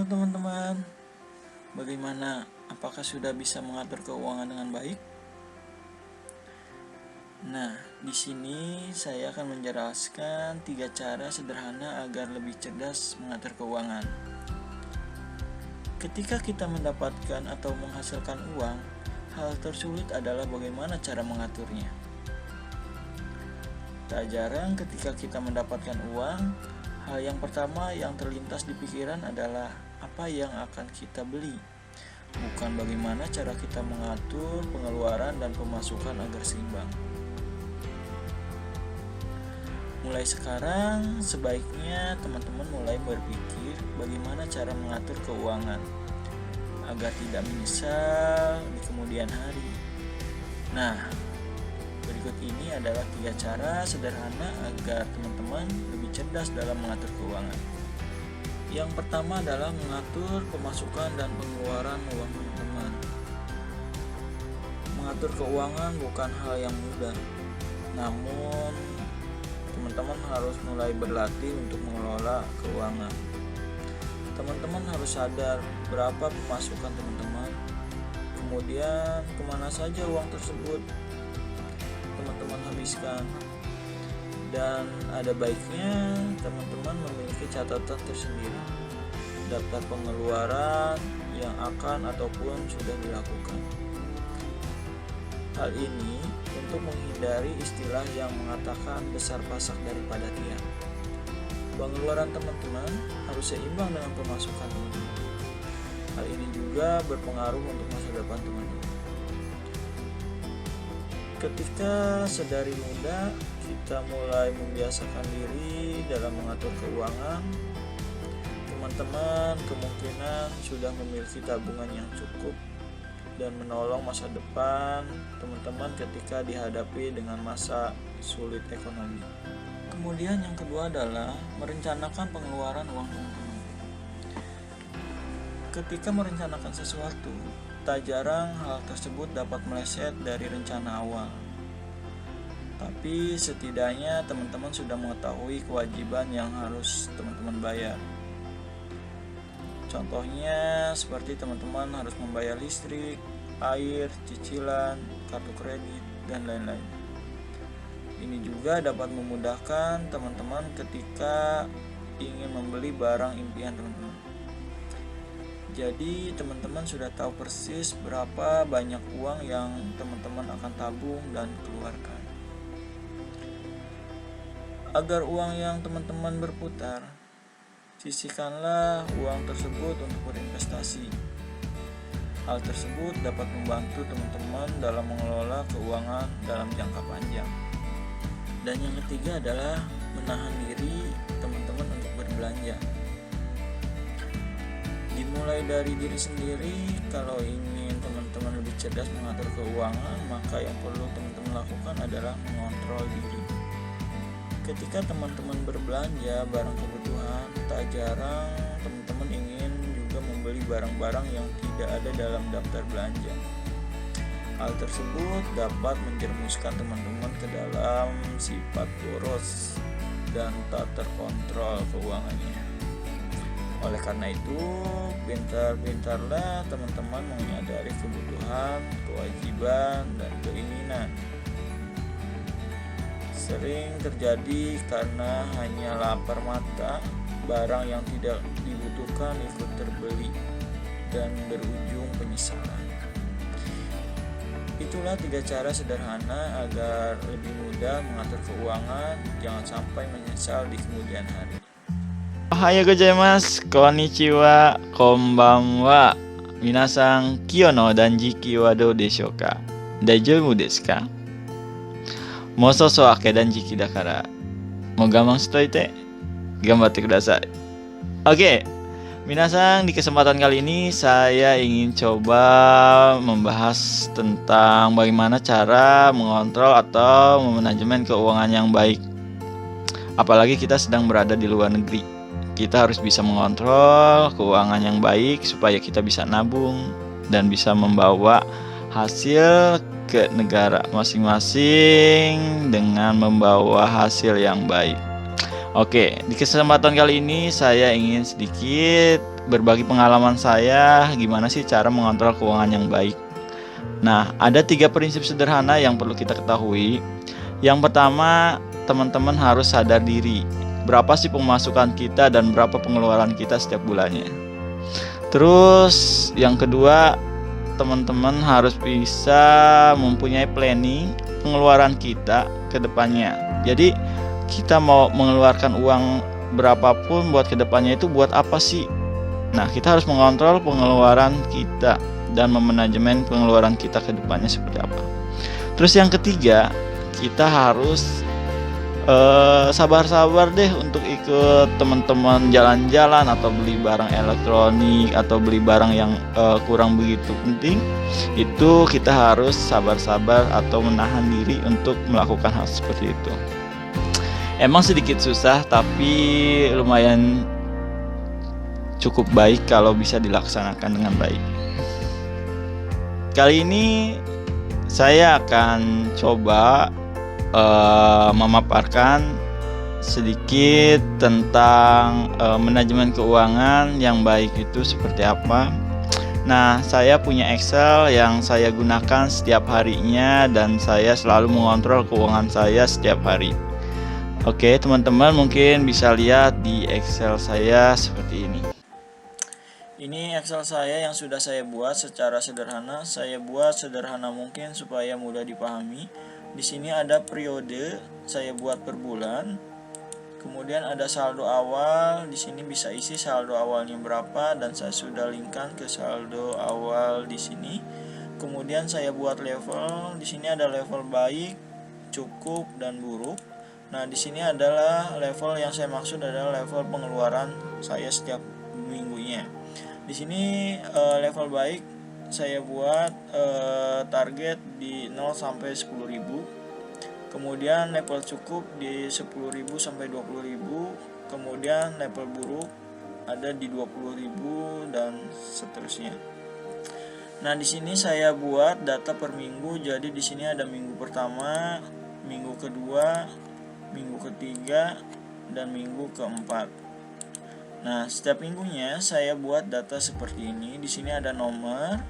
teman-teman, bagaimana? Apakah sudah bisa mengatur keuangan dengan baik? Nah, di sini saya akan menjelaskan 3 cara sederhana agar lebih cerdas mengatur keuangan. Ketika kita mendapatkan atau menghasilkan uang, hal tersulit adalah bagaimana cara mengaturnya. Tak jarang ketika kita mendapatkan uang, hal yang pertama yang terlintas di pikiran adalah apa yang akan kita beli, bukan bagaimana cara kita mengatur pengeluaran dan pemasukan agar seimbang. Mulai sekarang, sebaiknya teman-teman mulai berpikir bagaimana cara mengatur keuangan agar tidak menyesal di kemudian hari. Nah, berikut ini adalah 3 cara sederhana agar teman-teman lebih cerdas dalam mengatur keuangan. Yang pertama adalah mengatur pemasukan dan pengeluaran uang teman-teman. Mengatur keuangan bukan hal yang mudah, namun teman-teman harus mulai berlatih untuk mengelola keuangan. Teman-teman harus sadar berapa pemasukan teman-teman, kemudian kemana saja uang tersebut teman-teman habiskan. Dan ada baiknya teman-teman memiliki catatan tersendiri, daftar pengeluaran yang akan ataupun sudah dilakukan. Hal ini untuk menghindari istilah yang mengatakan besar pasak daripada tiang. Pengeluaran teman-teman harus seimbang dengan pemasukan teman-teman. Hal ini juga berpengaruh untuk masa depan teman-teman. Ketika sedari muda kita mulai membiasakan diri dalam mengatur keuangan, teman-teman kemungkinan sudah memiliki tabungan yang cukup dan menolong masa depan teman-teman ketika dihadapi dengan masa sulit ekonomi. Kemudian yang kedua adalah merencanakan pengeluaran uang teman-teman. Ketika merencanakan sesuatu, tak jarang hal tersebut dapat meleset dari rencana awal. Tapi setidaknya teman-teman sudah mengetahui kewajiban yang harus teman-teman bayar. Contohnya seperti teman-teman harus membayar listrik, air, cicilan, kartu kredit, dan lain-lain. Ini juga dapat memudahkan teman-teman ketika ingin membeli barang impian teman-teman. Jadi teman-teman sudah tahu persis berapa banyak uang yang teman-teman akan tabung dan keluarkan. Agar uang yang teman-teman berputar, sisihkanlah uang tersebut untuk berinvestasi. Hal tersebut dapat membantu teman-teman dalam mengelola keuangan dalam jangka panjang. Dan yang ketiga adalah menahan diri teman-teman untuk berbelanja. Dimulai dari diri sendiri. Kalau ingin teman-teman lebih cerdas mengatur keuangan, maka yang perlu teman-teman lakukan adalah mengontrol diri. Ketika teman-teman berbelanja barang kebutuhan, tak jarang teman-teman ingin juga membeli barang-barang yang tidak ada dalam daftar belanja. Hal tersebut dapat menjerumuskan teman-teman ke dalam sifat boros dan tak terkontrol keuangannya. Oleh karena itu, pintar-pintarlah teman-teman menyadari kebutuhan, kewajiban, dan keinginan. Sering terjadi karena hanya lapar mata, barang yang tidak dibutuhkan ikut terbeli dan berujung penyesalan. Itulah 3 cara sederhana agar lebih mudah mengatur keuangan, jangan sampai menyesal di kemudian hari. Ohayo gozaimasu, konnichiwa, konbanwa. Minasan, kyo no danjiki wa dou deshou ka? Daijoubu desu ka? Mou sousou ake danjiki dakara, mou gaman shitoite, ganbatte kudasai. Oke, minasan, di kesempatan kali ini saya ingin coba membahas tentang bagaimana cara mengontrol atau memanajemen keuangan yang baik. Apalagi kita sedang berada di luar negeri. Kita harus bisa mengontrol keuangan yang baik supaya kita bisa nabung dan bisa membawa hasil ke negara masing-masing dengan membawa hasil yang baik. Oke, di kesempatan kali ini saya ingin sedikit berbagi pengalaman saya gimana sih cara mengontrol keuangan yang baik. Nah, ada 3 prinsip sederhana yang perlu kita ketahui. Yang pertama, teman-teman harus sadar diri. Berapa sih pemasukan kita dan berapa pengeluaran kita setiap bulannya. Terus yang kedua, teman-teman harus bisa mempunyai planning pengeluaran kita ke depannya. Jadi kita mau mengeluarkan uang berapapun buat kedepannya itu buat apa sih? Nah, kita harus mengontrol pengeluaran kita dan memanajemen pengeluaran kita ke depannya seperti apa. Terus yang ketiga, kita harus sabar-sabar deh untuk ikut teman-teman jalan-jalan atau beli barang elektronik atau beli barang yang kurang begitu penting. Itu kita harus sabar-sabar atau menahan diri untuk melakukan hal seperti itu. Emang sedikit susah tapi lumayan cukup baik kalau bisa dilaksanakan dengan baik. Kali ini saya akan coba memaparkan sedikit tentang manajemen keuangan yang baik itu seperti apa. Nah, saya punya Excel yang saya gunakan setiap harinya dan saya selalu mengontrol keuangan saya setiap hari. Oke, teman-teman mungkin bisa lihat di Excel saya seperti ini. Ini Excel saya yang sudah saya buat secara sederhana. Saya buat sederhana mungkin supaya mudah dipahami. Di sini ada periode, saya buat per bulan. Kemudian ada saldo awal, di sini bisa isi saldo awalnya berapa dan saya sudah linkkan ke saldo awal di sini. Kemudian saya buat level, di sini ada level baik, cukup dan buruk. Nah, di sini adalah level yang saya maksud adalah level pengeluaran saya setiap minggunya. Di sini level baik saya buat target di 0 sampai 10.000. Kemudian level cukup di 10.000 sampai 20.000. Kemudian level buruk ada di 20.000 dan seterusnya. Nah, di sini saya buat data per minggu. Jadi di sini ada minggu pertama, minggu kedua, minggu ketiga, dan minggu keempat. Nah, setiap minggunya saya buat data seperti ini. Di sini ada nomor,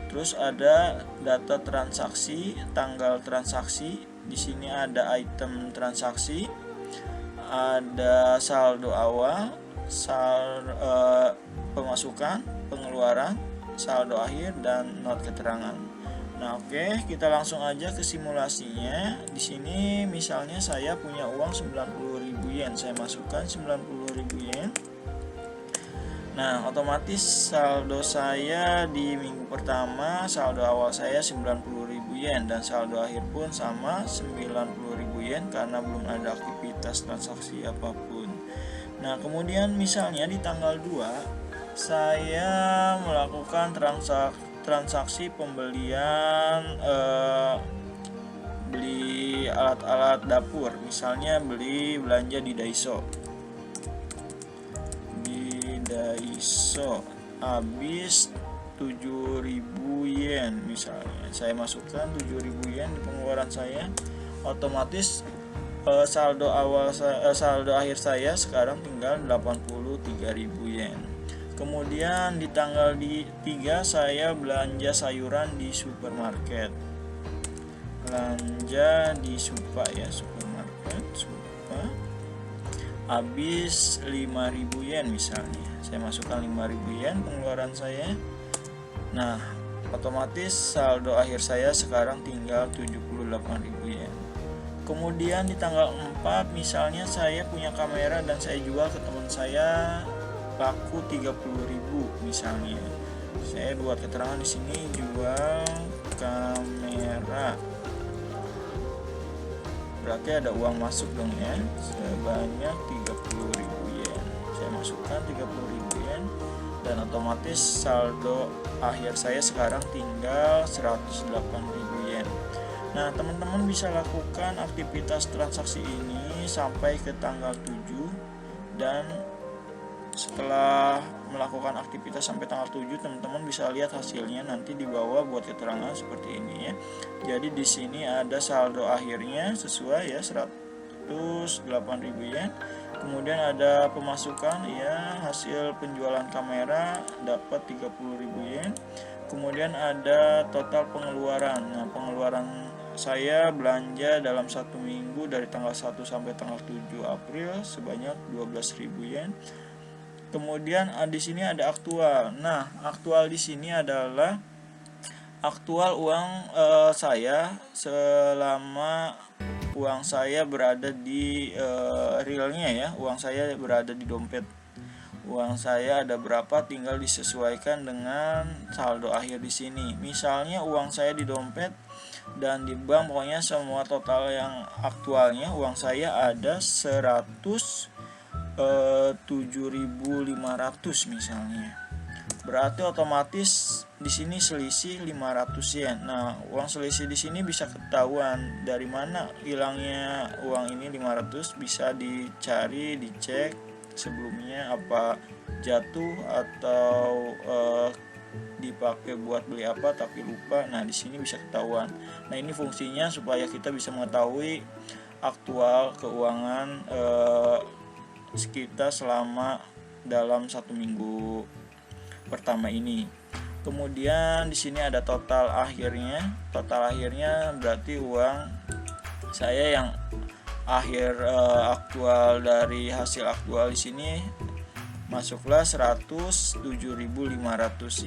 terus ada data transaksi, tanggal transaksi. Di sini ada item transaksi, ada saldo awal, pemasukan, pengeluaran, saldo akhir, dan not keterangan. Nah, oke, kita langsung aja ke simulasinya. Di sini misalnya saya punya uang 90.000 yen. Saya masukkan 90.000 yen. Nah, otomatis saldo saya di minggu pertama, saldo awal saya 90.000 yen dan saldo akhir pun sama 90.000 yen karena belum ada aktivitas transaksi apapun. Nah, kemudian misalnya di tanggal 2 saya melakukan transaksi pembelian beli alat-alat dapur, misalnya beli belanja di Daiso habis 7.000 yen misalnya. Saya masukkan 7.000 yen di pengeluaran saya. Otomatis saldo akhir saya sekarang tinggal 83.000 yen. Kemudian di tanggal 3 saya belanja sayuran di supermarket. Belanja di supermarket. Habis 5.000 yen misalnya. Saya masukkan 5.000 yen pengeluaran saya. Nah, otomatis saldo akhir saya sekarang tinggal 78.000 yen. Kemudian di tanggal 4 misalnya saya punya kamera dan saya jual ke teman saya laku 30.000 misalnya. Saya buat keterangan di sini jual kamera. Berarti ada uang masuk dong ya, sebanyak 30.000 yen. Saya masukkan 30.000 yen dan otomatis saldo akhir saya sekarang tinggal 108.000 yen. Nah, teman-teman bisa lakukan aktivitas transaksi ini sampai ke tanggal 7 dan setelah melakukan aktivitas sampai tanggal 7, teman-teman bisa lihat hasilnya nanti di bawah buat keterangan seperti ini ya. Jadi di sini ada saldo akhirnya sesuai ya 8.000 yen. Kemudian ada pemasukan ya, hasil penjualan kamera dapat 30.000 yen. Kemudian ada total pengeluaran. Nah, pengeluaran saya belanja dalam 1 minggu dari tanggal 1 sampai tanggal 7 April sebanyak 12.000 yen. Kemudian di sini ada aktual. Nah, aktual di sini adalah aktual uang saya selama uang saya berada di realnya ya, uang saya berada di dompet. Uang saya ada berapa tinggal disesuaikan dengan saldo akhir di sini. Misalnya uang saya di dompet dan di bank, pokoknya semua total yang aktualnya uang saya ada 107.500 misalnya. Berarti otomatis di sini selisih 500 yen. Nah, uang selisih di sini bisa ketahuan dari mana hilangnya uang ini 500, bisa dicari, dicek sebelumnya apa jatuh atau dipakai buat beli apa tapi lupa. Nah, di sini bisa ketahuan. Nah, ini fungsinya supaya kita bisa mengetahui aktual keuangan kita selama dalam 1 minggu pertama ini. Kemudian di sini ada total akhirnya. Total akhirnya berarti uang saya yang akhir aktual dari hasil aktual di sini masuklah 107.500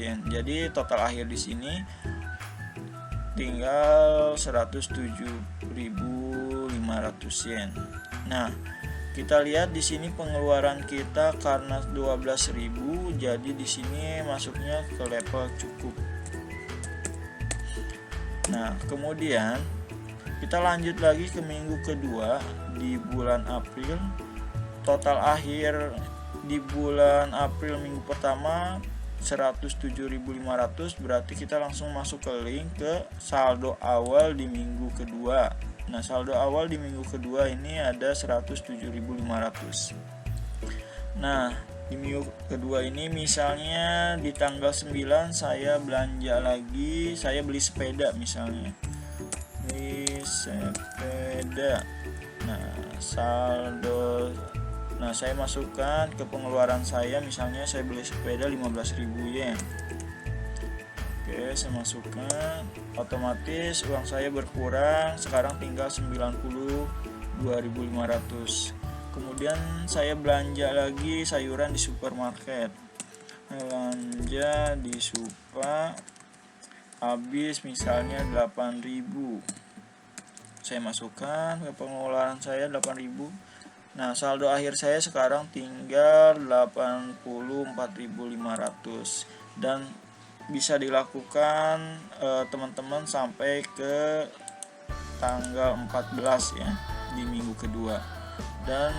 yen. Jadi total akhir di sini tinggal 107.500 yen. Nah, kita lihat di sini pengeluaran kita karena 12.000, jadi di sini masuknya ke level cukup. Nah, kemudian kita lanjut lagi ke minggu kedua di bulan April. Total akhir di bulan April minggu pertama 107.500, berarti kita langsung masuk ke link ke saldo awal di minggu kedua. Nah, saldo awal di minggu kedua ini ada 107.500. Nah, di minggu kedua ini misalnya di tanggal 9 saya belanja lagi, saya beli sepeda misalnya. Beli sepeda. Nah, saldo. Nah, saya masukkan ke pengeluaran saya, misalnya saya beli sepeda 15.000 yen. Oke, saya masukkan, otomatis uang saya berkurang, sekarang tinggal 92.500. Kemudian saya belanja lagi sayuran di supermarket. Belanja di super habis misalnya 8.000. Saya masukkan ke pengeluaran saya 8.000. Nah, saldo akhir saya sekarang tinggal 84.500 dan bisa dilakukan teman-teman sampai ke tanggal 14 ya di minggu kedua dan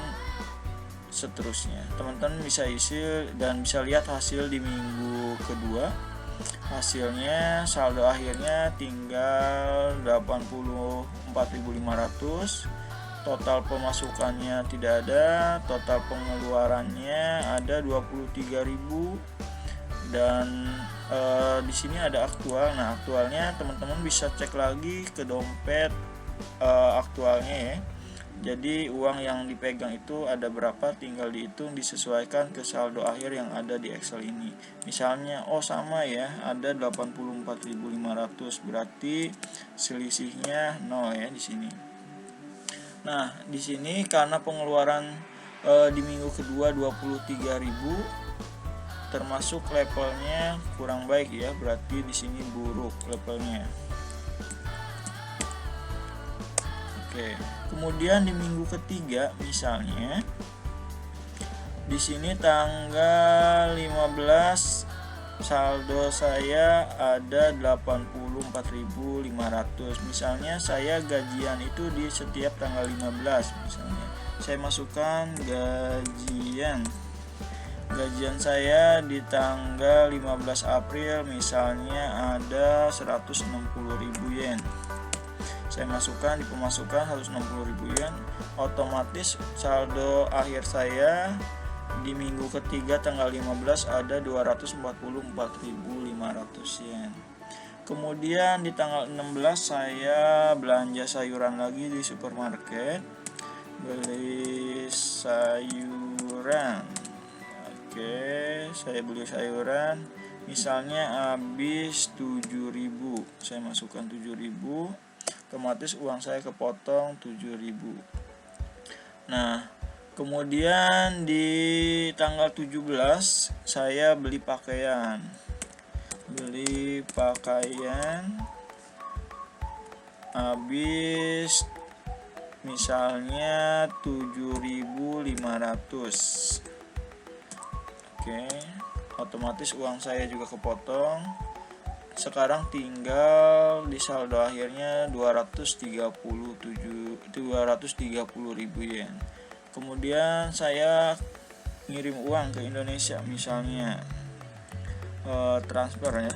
seterusnya. Teman-teman bisa isi dan bisa lihat hasil di minggu kedua. Hasilnya saldo akhirnya tinggal 84.500. Total pemasukannya tidak ada, total pengeluarannya ada 23.000 dan di sini ada aktual. Nah, aktualnya teman-teman bisa cek lagi ke dompet aktualnya ya. Jadi uang yang dipegang itu ada berapa, tinggal dihitung, disesuaikan ke saldo akhir yang ada di Excel ini. Misalnya sama ya, ada 84.500, berarti selisihnya 0 ya di sini. Nah, di sini karena pengeluaran di minggu kedua 23.000 termasuk levelnya kurang baik ya, berarti di sini buruk levelnya. Oke, kemudian di minggu ketiga misalnya di sini tanggal 15 saldo saya ada 84.500. Misalnya saya gajian itu di setiap tanggal 15 misalnya. Saya masukkan gajian saya di tanggal 15 April misalnya ada 160.000 yen. Saya masukkan di pemasukan 160.000 yen. Otomatis saldo akhir saya di minggu ketiga tanggal 15 ada 244.500 yen. Kemudian di tanggal 16 saya belanja sayuran lagi di supermarket. beli sayuran. Oke, saya beli sayuran, misalnya habis 7.000, saya masukkan 7.000, otomatis uang saya kepotong 7.000. Nah, kemudian di tanggal 17 saya beli pakaian. Habis misalnya 7.500. Oke, otomatis uang saya juga kepotong. Sekarang tinggal di saldo akhirnya 230.000 yen. Kemudian saya ngirim uang ke Indonesia, misalnya transfer ya,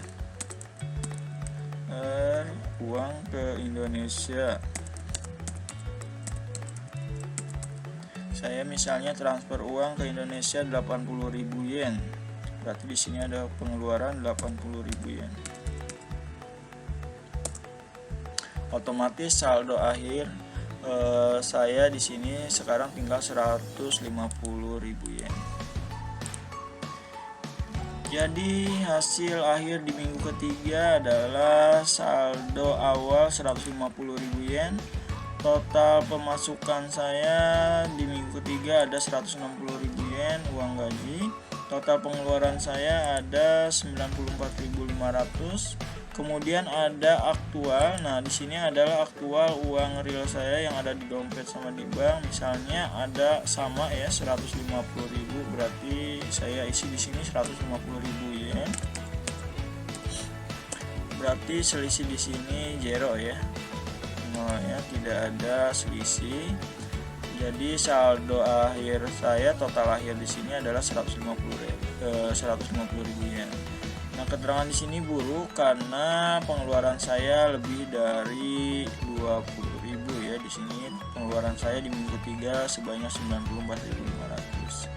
uang ke Indonesia. Saya misalnya transfer uang ke Indonesia 80.000 yen. Berarti di sini ada pengeluaran 80.000 yen. Otomatis saldo akhir saya di sini sekarang tinggal 150.000 yen. Jadi hasil akhir di minggu ketiga adalah saldo awal 150.000 yen. Total pemasukan saya di minggu ketiga ada 160.000 yen uang gaji. Total pengeluaran saya ada 94.500. Kemudian ada aktual. Nah, di sini adalah aktual uang real saya yang ada di dompet sama di bank. Misalnya ada sama ya 150.000, berarti saya isi di sini 150.000 yen. Berarti selisih di sini zero ya. Ya, tidak ada selisih. Jadi saldo akhir saya, total akhir di sini adalah 150.000 yen. Nah, keterangan di sini buruk karena pengeluaran saya lebih dari 20.000 ya. Di sini pengeluaran saya di minggu 3 sebanyak 94.500.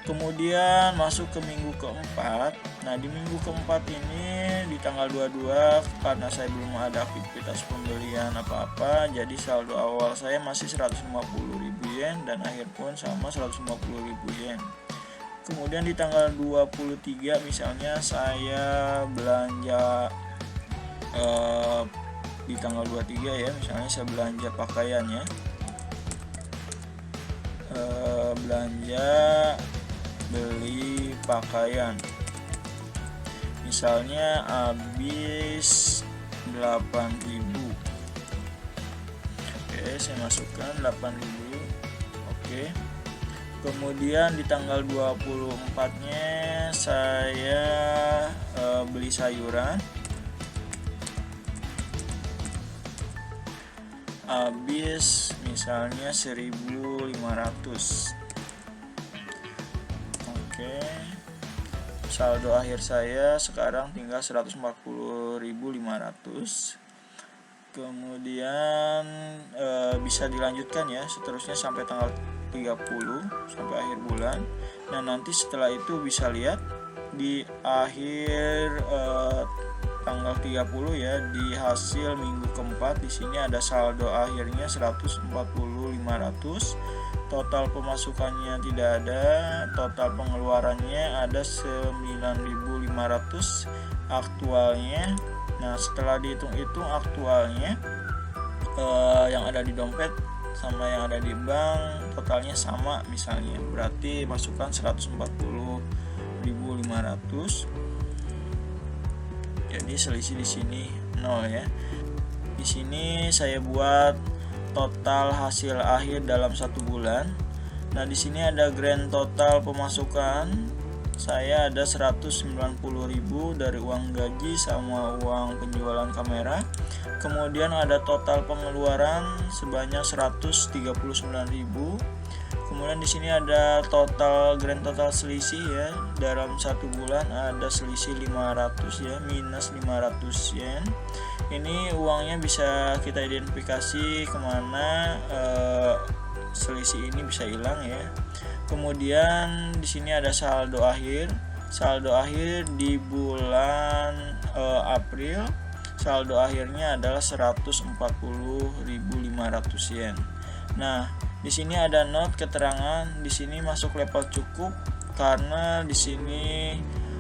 Kemudian masuk ke minggu keempat. Nah, di minggu keempat ini di tanggal 22 karena saya belum ada aktivitas pembelian apa-apa, jadi saldo awal saya masih 150.000 yen dan akhir pun sama 150.000 yen. Kemudian di tanggal 23 misalnya saya belanja di tanggal 23 ya, misalnya saya belanja pakaian ya. Beli pakaian, misalnya habis 8.000. Oke, saya masukkan 8.000. Oke. Kemudian di tanggal 24-nya saya beli sayuran, habis misalnya 1.500. Oke, saldo akhir saya sekarang tinggal 140.500. Kemudian bisa dilanjutkan ya seterusnya sampai tanggal 30 sampai akhir bulan. Nah, nanti setelah itu bisa lihat di akhir tanggal 30 ya, di hasil minggu keempat di sini ada saldo akhirnya 140.500. Total pemasukannya tidak ada, total pengeluarannya ada 9.500 aktualnya. Nah, setelah dihitung-hitung aktualnya yang ada di dompet sama yang ada di bank totalnya sama misalnya, berarti masukan 140.500. Jadi selisih di sini 0 ya. Di sini saya buat total hasil akhir dalam 1 bulan. Nah, di sini ada grand total pemasukan saya ada 190.000 dari uang gaji sama uang penjualan kamera. Kemudian ada total pengeluaran sebanyak 139.000. Kemudian di sini ada grand total selisih ya, dalam 1 bulan ada selisih 500 ya, minus 500 yen. Ini uangnya bisa kita identifikasi kemana selisih ini bisa hilang ya. Kemudian di sini ada saldo akhir. Saldo akhir di bulan April, saldo akhirnya adalah 140.500 yen. Nah, Di sini ada note keterangan, di sini masuk level cukup karena di sini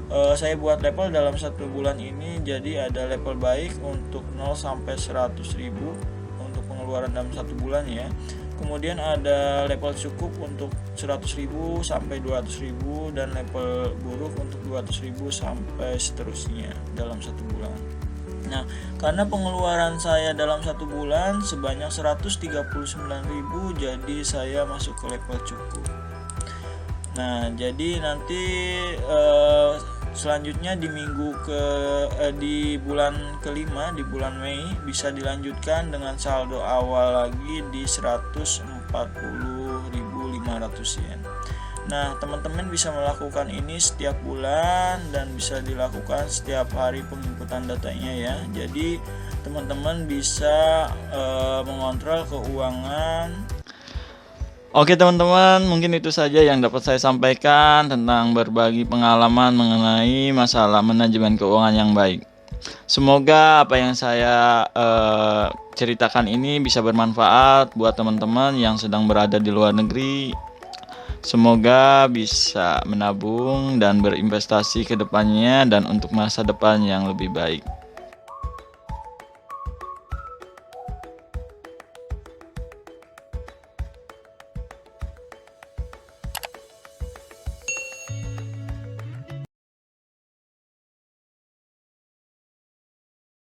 saya buat level dalam 1 bulan ini, jadi ada level baik untuk 0 sampai 100.000 untuk pengeluaran dalam 1 bulan ya. Kemudian ada level cukup untuk 100.000 sampai 200.000 dan level buruk untuk 200.000 sampai seterusnya dalam 1 bulan. Nah, karena pengeluaran saya dalam 1 bulan sebanyak 139.000, jadi saya masuk ke level cukup. Nah, jadi nanti selanjutnya di bulan kelima, di bulan Mei bisa dilanjutkan dengan saldo awal lagi di 140.500 yen. Nah, teman-teman bisa melakukan ini setiap bulan dan bisa dilakukan setiap hari penginputan datanya ya. Jadi teman-teman bisa mengontrol keuangan. Oke teman-teman, mungkin itu saja yang dapat saya sampaikan tentang berbagi pengalaman mengenai masalah manajemen keuangan yang baik. Semoga apa yang saya ceritakan ini bisa bermanfaat buat teman-teman yang sedang berada di luar negeri. Semoga bisa menabung dan berinvestasi ke depannya dan untuk masa depan yang lebih baik.